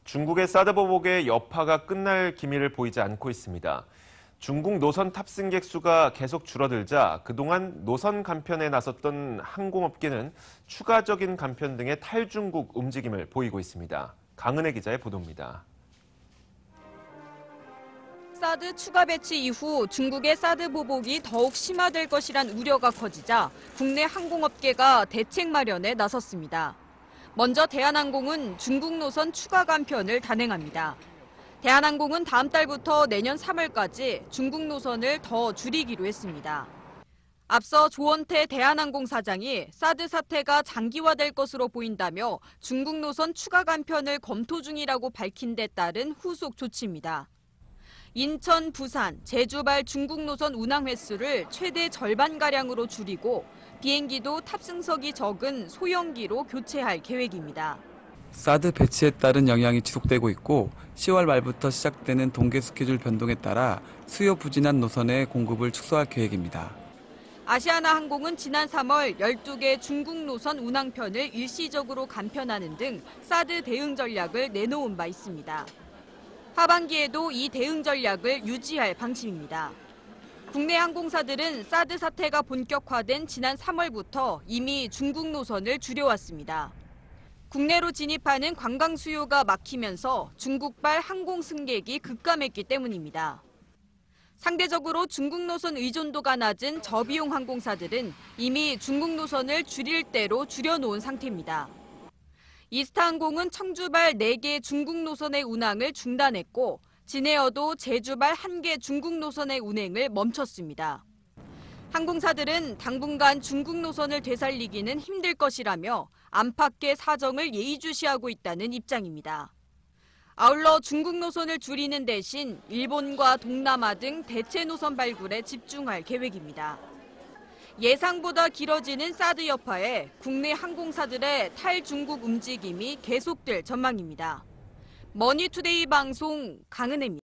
중국의 사드 보복의 여파가 끝날 기미를 보이지 않고 있습니다. 중국 노선 탑승객 수가 계속 줄어들자 그동안 노선 간편에 나섰던 항공업계는 추가적인 간편 등의 탈중국 움직임을 보이고 있습니다. 강은혜 기자의 보도입니다. 사드 추가 배치 이후 중국의 사드 보복이 더욱 심화될 것이란 우려가 커지자 국내 항공업계가 대책 마련에 나섰습니다. 먼저 대한항공은 중국 노선 추가 간편을 단행합니다. 대한항공은 다음 달부터 내년 3월까지 중국 노선을 더 줄이기로 했습니다. 앞서 조원태 대한항공 사장이 사드 사태가 장기화될 것으로 보인다며 중국 노선 추가 간편을 검토 중이라고 밝힌 데 따른 후속 조치입니다. 인천, 부산, 제주발 중국 노선 운항 횟수를 최대 절반가량으로 줄이고 비행기도 탑승석이 적은 소형기로 교체할 계획입니다. 사드 배치에 따른 영향이 지속되고 있고 10월 말부터 시작되는 동계 스케줄 변동에 따라 수요 부진한 노선의 공급을 축소할 계획입니다. 아시아나항공은 지난 3월 12개 중국 노선 운항편을 일시적으로 간편하는 등 사드 대응 전략을 내놓은 바 있습니다. 하반기에도 이 대응 전략을 유지할 방침입니다. 국내 항공사들은 사드 사태가 본격화된 지난 3월부터 이미 중국 노선을 줄여왔습니다. 국내로 진입하는 관광 수요가 막히면서 중국발 항공 승객이 급감했기 때문입니다. 상대적으로 중국 노선 의존도가 낮은 저비용 항공사들은 이미 중국 노선을 줄일 대로 줄여놓은 상태입니다. 이스타항공은 청주발 4개 중국 노선의 운항을 중단했고 진에어도 제주발 1개 중국 노선의 운행을 멈췄습니다. 항공사들은 당분간 중국 노선을 되살리기는 힘들 것이라며 안팎의 사정을 예의주시하고 있다는 입장입니다. 아울러 중국 노선을 줄이는 대신 일본과 동남아 등 대체 노선 발굴에 집중할 계획입니다. 예상보다 길어지는 사드 여파에 국내 항공사들의 탈중국 움직임이 계속될 전망입니다. 머니투데이 방송 강은혜입니다.